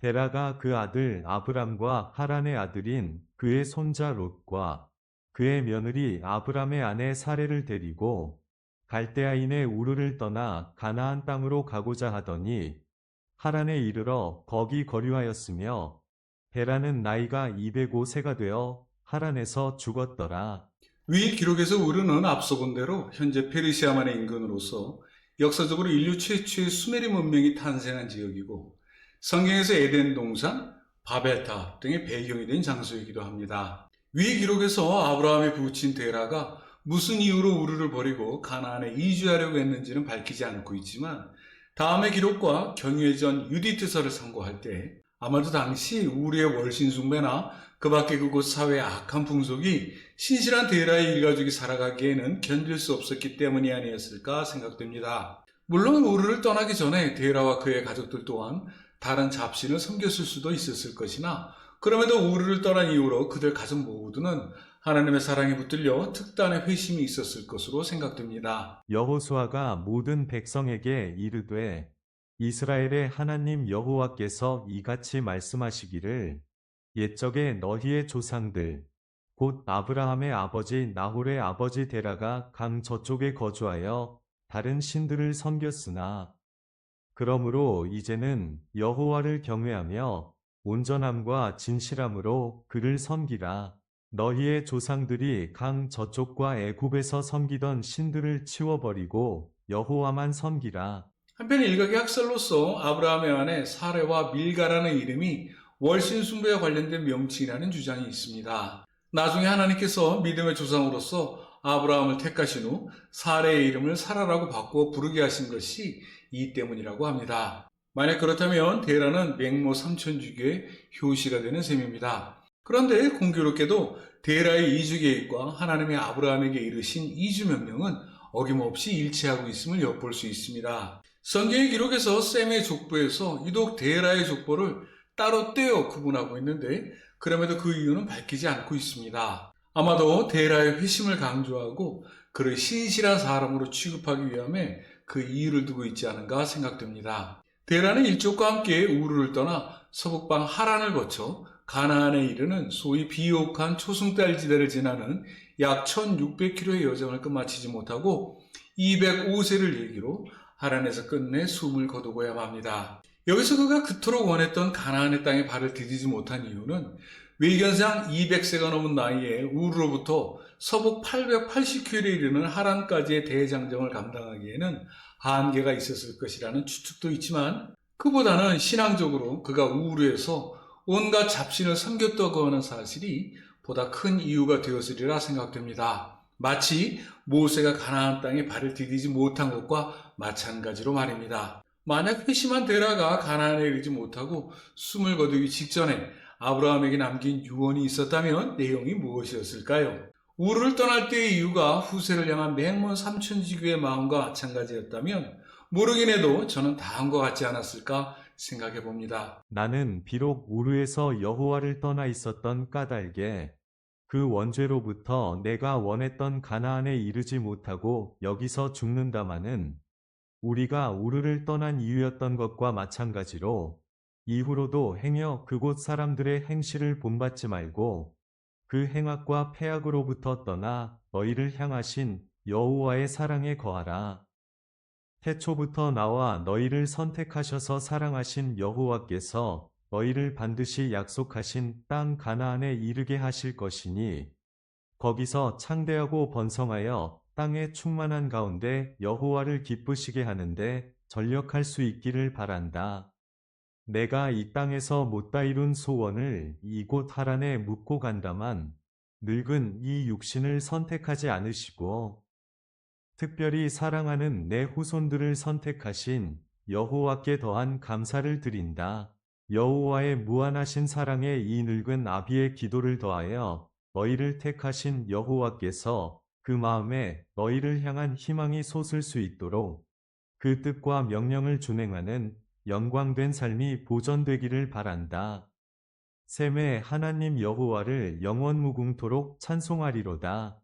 데라가 그 아들 아브람과 하란의 아들인 그의 손자 롯과 그의 며느리 아브람의 아내 사레를 데리고 갈대아인의 우르를 떠나 가나안 땅으로 가고자 하더니 하란에 이르러 거기 거류하였으며 데라는 나이가 205세가 되어 하란에서 죽었더라. 위 기록에서 우르는 앞서 본 대로 현재 페르시아만의 인근으로서 역사적으로 인류 최초의 수메리 문명이 탄생한 지역이고 성경에서 에덴 동산, 바벨탑 등의 배경이 된 장소이기도 합니다. 위 기록에서 아브라함의 부친 데라가 무슨 이유로 우르를 버리고 가나안에 이주하려고 했는지는 밝히지 않고 있지만 다음의 기록과 경유해전 유디트서를 참고할 때 아마도 당시 우르의 월신 숭배나 그 밖에 그곳 사회의 악한 풍속이 신실한 데라의 일가족이 살아가기에는 견딜 수 없었기 때문이 아니었을까 생각됩니다. 물론 우르를 떠나기 전에 데라와 그의 가족들 또한 다른 잡신을 섬겼을 수도 있었을 것이나 그럼에도 우르를 떠난 이후로 그들 가족 모두는 하나님의 사랑에 붙들려 특단의 회심이 있었을 것으로 생각됩니다. 여호수아가 모든 백성에게 이르되 이스라엘의 하나님 여호와께서 이같이 말씀하시기를 옛적에 너희의 조상들 곧 아브라함의 아버지 나홀의 아버지 데라가 강 저쪽에 거주하여 다른 신들을 섬겼으나 그러므로 이제는 여호와를 경외하며 온전함과 진실함으로 그를 섬기라. 너희의 조상들이 강 저쪽과 애굽에서 섬기던 신들을 치워버리고 여호와만 섬기라. 한편 일각의 학설로서 아브라함의 아내 사레와 밀가라는 이름이 월신 숭배와 관련된 명칭이라는 주장이 있습니다. 나중에 하나님께서 믿음의 조상으로서 아브라함을 택하신 후 사레의 이름을 사라라고 바꾸어 부르게 하신 것이 이 때문이라고 합니다. 만약 그렇다면 데라는 맹모 삼천주교의 효시가 되는 셈입니다. 그런데 공교롭게도 데라의 이주 계획과 하나님의 아브라함에게 이르신 이주 명령은 어김없이 일치하고 있음을 엿볼 수 있습니다. 성경의 기록에서 셈의 족보에서 유독 데라의 족보를 따로 떼어 구분하고 있는데 그럼에도 그 이유는 밝히지 않고 있습니다. 아마도 데라의 회심을 강조하고 그를 신실한 사람으로 취급하기 위함에 그 이유를 두고 있지 않은가 생각됩니다. 데라는 일족과 함께 우르를 떠나 서북방 하란을 거쳐 가나안에 이르는 소위 비옥한 초승달 지대를 지나는 약 1600km의 여정을 끝마치지 못하고 205세를 얘기로 하란에서 끝내 숨을 거두고야 합니다. 여기서 그가 그토록 원했던 가나안의 땅에 발을 디디지 못한 이유는 외견상 200세가 넘은 나이에 우르로부터 서북 880km에 이르는 하란까지의 대장정을 감당하기에는 한계가 있었을 것이라는 추측도 있지만 그보다는 신앙적으로 그가 우르에서 온갖 잡신을 섬겼다고 하는 사실이 보다 큰 이유가 되었으리라 생각됩니다. 마치 모세가 가나안 땅에 발을 디디지 못한 것과 마찬가지로 말입니다. 만약 회심한 데라가 가나안에 이르지 못하고 숨을 거두기 직전에 아브라함에게 남긴 유언이 있었다면 내용이 무엇이었을까요? 우르를 떠날 때의 이유가 후세를 향한 맹몬 삼천지교의 마음과 마찬가지였다면 모르긴 해도 저는 다음과 같지 않았을까 생각해 봅니다. 나는 비록 우르에서 여호와를 떠나 있었던 까닭에 그 원죄로부터 내가 원했던 가나안에 이르지 못하고 여기서 죽는다마는 우리가 우르를 떠난 이유였던 것과 마찬가지로 이후로도 행여 그곳 사람들의 행실을 본받지 말고 그 행악과 폐악으로부터 떠나 너희를 향하신 여호와의 사랑에 거하라. 태초부터 나와 너희를 선택하셔서 사랑하신 여호와께서 너희를 반드시 약속하신 땅 가나안에 이르게 하실 것이니 거기서 창대하고 번성하여 땅의 충만한 가운데 여호와를 기쁘시게 하는데 전력할 수 있기를 바란다. 내가 이 땅에서 못다 이룬 소원을 이곳 하란에 묻고 간다만 늙은 이 육신을 선택하지 않으시고 특별히 사랑하는 내 후손들을 선택하신 여호와께 더한 감사를 드린다. 여호와의 무한하신 사랑에 이 늙은 아비의 기도를 더하여 너희를 택하신 여호와께서 그 마음에 너희를 향한 희망이 솟을 수 있도록 그 뜻과 명령을 준행하는 영광된 삶이 보전되기를 바란다. 셈의 하나님 여호와를 영원무궁토록 찬송하리로다.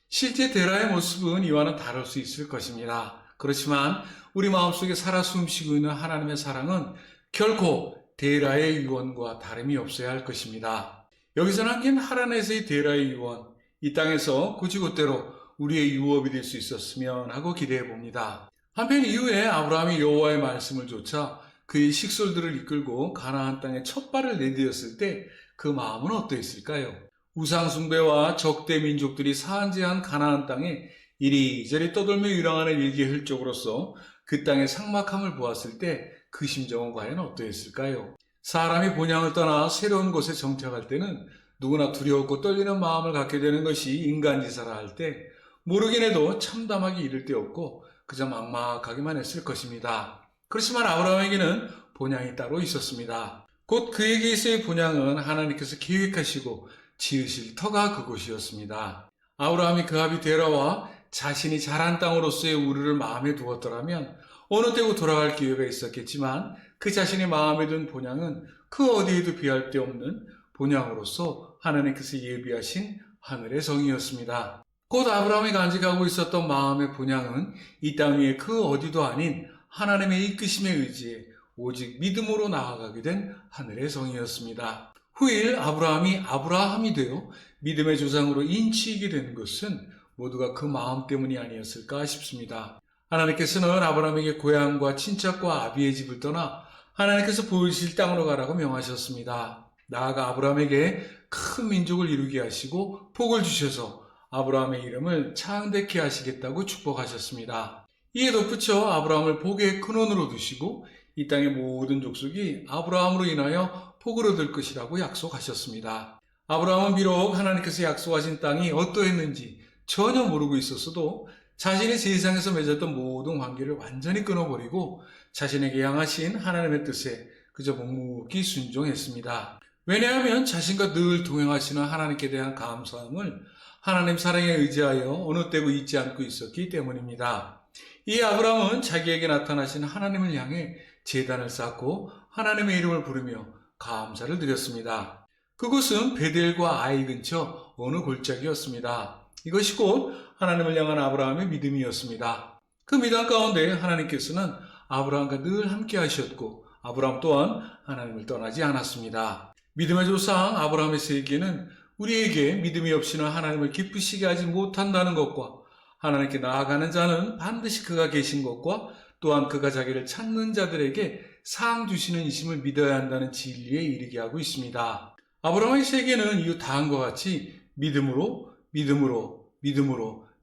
실제 데라의 모습은 이와는 다를 수 있을 것입니다. 그렇지만 우리 마음속에 살아 숨쉬고 있는 하나님의 사랑은 결코 데라의 유언과 다름이 없어야 할 것입니다. 여기서 남긴 하란에서의 데라의 유언, 이 땅에서 곧이곧대로 우리의 유업이 될 수 있었으면 하고 기대해 봅니다. 한편 이후에 아브라함이 여호와의 말씀을 좇아 그의 식솔들을 이끌고 가나안 땅에 첫 발을 내디뎠을 때 그 마음은 어떠했을까요? 우상 숭배와 적대 민족들이 산재한 가나안 땅에 이리저리 떠돌며 유랑하는 일개 혈족으로서 그 땅의 삭막함을 보았을 때 그 심정은 과연 어떠했을까요? 사람이 본향을 떠나 새로운 곳에 정착할 때는 누구나 두려웠고 떨리는 마음을 갖게 되는 것이 인간지사라 할 때 모르긴 해도 참담하게 이를 데 없고 그저 막막하기만 했을 것입니다. 그렇지만 아브라함에게는 본향이 따로 있었습니다. 곧 그에게서의 본향은 하나님께서 계획하시고 지으실 터가 그곳이었습니다. 아브라함이 그 아비 데라와 자신이 자란 땅으로서의 우르를 마음에 두었더라면 어느 때고 돌아갈 기회가 있었겠지만 그 자신의 마음에 둔 본향은 그 어디에도 비할 데 없는 본향으로서 하나님께서 예비하신 하늘의 성이었습니다. 곧 아브라함이 간직하고 있었던 마음의 본향은 이 땅 위에 그 어디도 아닌 하나님의 이끄심에 의지해 오직 믿음으로 나아가게 된 하늘의 성이었습니다. 후일 아브라함이 아브라함이 되어 믿음의 조상으로 인치이게 된 것은 모두가 그 마음 때문이 아니었을까 싶습니다. 하나님께서는 아브라함에게 고향과 친척과 아비의 집을 떠나 하나님께서 보이실 땅으로 가라고 명하셨습니다. 나아가 아브라함에게 큰 민족을 이루게 하시고 복을 주셔서 아브라함의 이름을 창대케 하시겠다고 축복하셨습니다. 이에 덧붙여 아브라함을 복의 근원으로 두시고 이 땅의 모든 족속이 아브라함으로 인하여 복을 얻을 것이라고 약속하셨습니다. 아브라함은 비록 하나님께서 약속하신 땅이 어떠했는지 전혀 모르고 있었어도 자신이 세상에서 맺었던 모든 관계를 완전히 끊어버리고 자신에게 향하신 하나님의 뜻에 그저 묵묵히 순종했습니다. 왜냐하면 자신과 늘 동행하시는 하나님께 대한 감사함을 하나님 사랑에 의지하여 어느 때고 잊지 않고 있었기 때문입니다. 이 아브라함은 자기에게 나타나신 하나님을 향해 제단을 쌓고 하나님의 이름을 부르며 감사를 드렸습니다. 그곳은 베델과 아이 근처 어느 골짜기였습니다. 이것이 곧 하나님을 향한 아브라함의 믿음이었습니다. 그 믿음 가운데 하나님께서는 아브라함과 늘 함께 하셨고 아브라함 또한 하나님을 떠나지 않았습니다. 믿음의 조상 아브라함의 세계는 우리에게 믿음이 없이는 하나님을 기쁘시게 하지 못한다는 것과 하나님께 나아가는 자는 반드시 그가 계신 것과 또한 그가 자기를 찾는 자들에게 상 주시는 이심을 믿어야 한다는 진리에 이르게 하고 있습니다. 아브라함의 세계는 이후 다음과 같이 믿음으로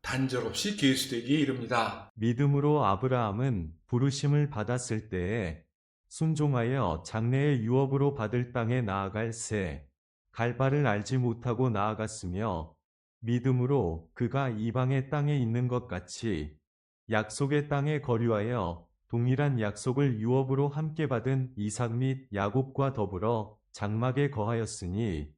단절없이 계수되기에 이릅니다. 믿음으로 아브라함은 부르심을 받았을 때에 순종하여 장래의 유업으로 받을 땅에 나아갈 새 갈 바를 알지 못하고 나아갔으며 믿음으로 그가 이방의 땅에 있는 것 같이 약속의 땅에 거류하여 동일한 약속을 유업으로 함께 받은 이삭 및 야곱과 더불어 장막에 거하였으니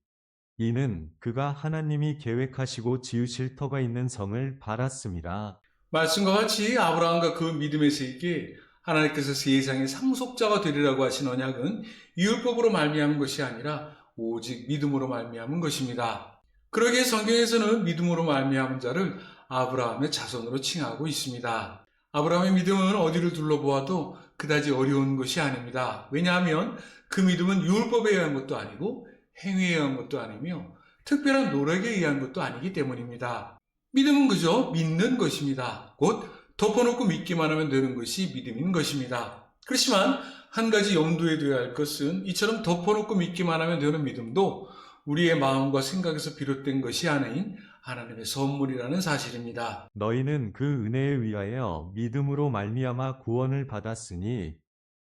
이는 그가 하나님이 계획하시고 지으실 터가 있는 성을 바랐음이라. 말씀과 같이 아브라함과 그 믿음의 세계에 하나님께서 세상의 상속자가 되리라고 하신 언약은 율법으로 말미암은 것이 아니라 오직 믿음으로 말미암은 것입니다. 그러기에 성경에서는 믿음으로 말미암은 자를 아브라함의 자손으로 칭하고 있습니다. 아브라함의 믿음은 어디를 둘러보아도 그다지 어려운 것이 아닙니다. 왜냐하면 그 믿음은 율법에 의한 것도 아니고 행위에 의한 것도 아니며 특별한 노력에 의한 것도 아니기 때문입니다. 믿음은 그저 믿는 것입니다. 곧 덮어놓고 믿기만 하면 되는 것이 믿음인 것입니다. 그렇지만 한 가지 염두에 둬야 할 것은 이처럼 덮어놓고 믿기만 하면 되는 믿음도 우리의 마음과 생각에서 비롯된 것이 아닌 하나님의 선물이라는 사실입니다. 너희는 그 은혜에 의하여 믿음으로 말미암아 구원을 받았으니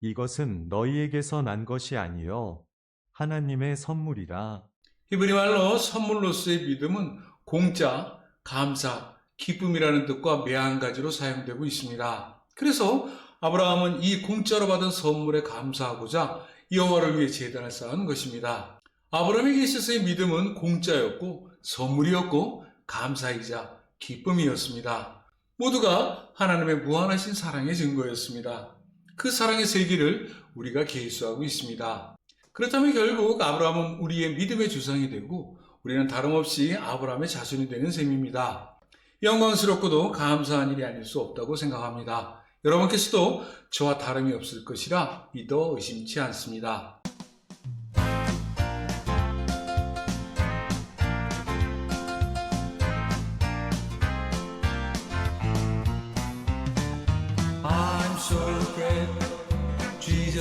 이것은 너희에게서 난 것이 아니요 하나님의 선물이라. 히브리 말로 선물로서의 믿음은 공짜, 감사, 기쁨이라는 뜻과 매한 가지로 사용되고 있습니다. 그래서 아브라함은 이 공짜로 받은 선물에 감사하고자 여호와를 위해 제단을 쌓은 것입니다. 아브라함에게 있어서의 믿음은 공짜였고 선물이었고 감사이자 기쁨이었습니다. 모두가 하나님의 무한하신 사랑의 증거였습니다. 그 사랑의 세계를 우리가 계수하고 있습니다. 그렇다면 결국 아브라함은 우리의 믿음의 조상이 되고 우리는 다름없이 아브라함의 자손이 되는 셈입니다. 영광스럽고도 감사한 일이 아닐 수 없다고 생각합니다. 여러분께서도 저와 다름이 없을 것이라 믿어 의심치 않습니다.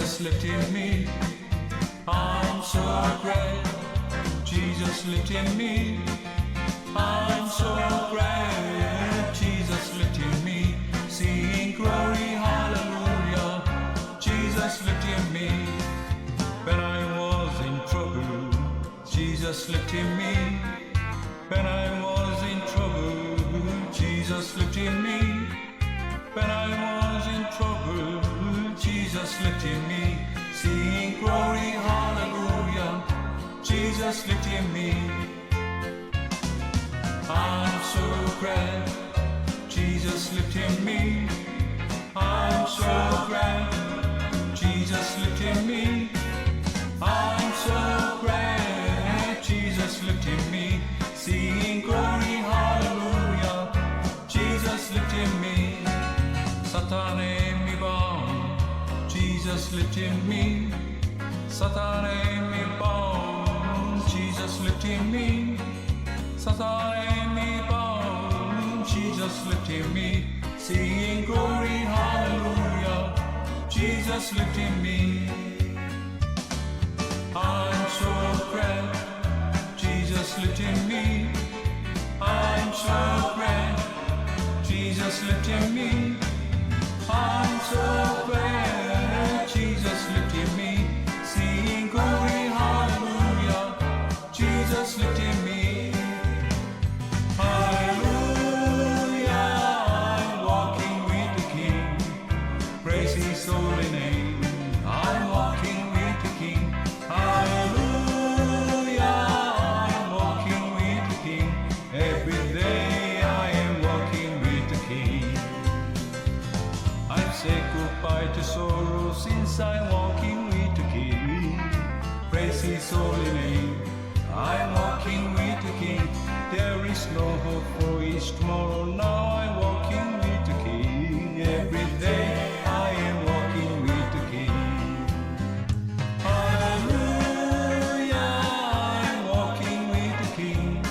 Jesus lifted me. I'm so glad Jesus lifted me. I'm so glad Jesus lifted me. Sing glory, hallelujah. Jesus lifted me. When I was in trouble, Jesus lifted me. When I was in trouble, Jesus lifted me. When I was in trouble, Jesus lifted me. Sing glory, hallelujah. Jesus lifted me. I'm so glad Jesus lifted me. I'm so glad Jesus lifted me. I'm so glad Jesus lifted me. Sing glory, hallelujah. Jesus lifted me. 사탄의 밑바움 Jesus lifted me. 사탄의 밑바움 Jesus lifted me. 사탄의 밑바움 Jesus lifted me. Singing glory, hallelujah. Jesus lifted me. I'm so glad Jesus lifted me. I'm so glad Jesus lifted me. I'm so glad Jesus lifted me. Singing glory, hallelujah. Jesus lifted me. Hallelujah, I'm walking with the King. Praise His holy name. I'm walking with the King. Hallelujah, I'm walking with the King. Every day I am walking with the King. I've said goodbye to sorrow since I'm walking with the King. Praise His holy name. I'm walking with the King. There is no hope for each tomorrow. Now I'm walking with the King. Every day I am walking with the King. Hallelujah, I'm walking with the King.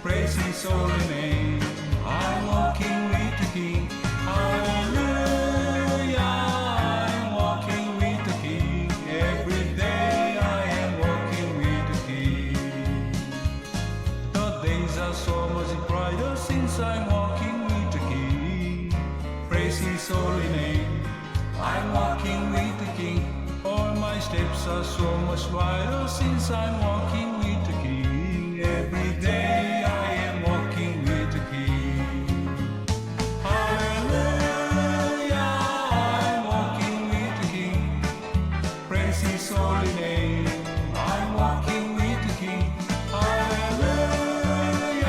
Praise His holy name. I'm walking with the King. Hallelujah, I'm walking with the King. Every day I am walking with the King. The days are so much brighter since I'm walking with the King. Praise His holy name. I'm walking with the King. All my steps are so much wider since I'm walking with the King. Every day I am walking with the King. Hallelujah, I'm walking with the King. Praise His holy name. I'm walking with the King. Hallelujah,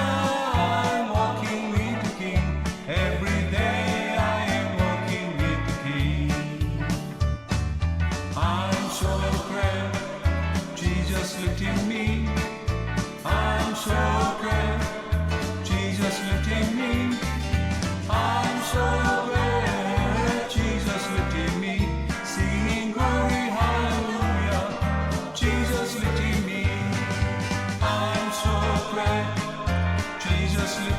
I'm walking with the King. Every day I am walking with the King. I'm so glad Jesus lifted me. I'm so glad Jesus lifted me. I'm so glad Jesus lifted me. Singing glory, hallelujah. Jesus lifted me. I'm so glad Jesus lifted me.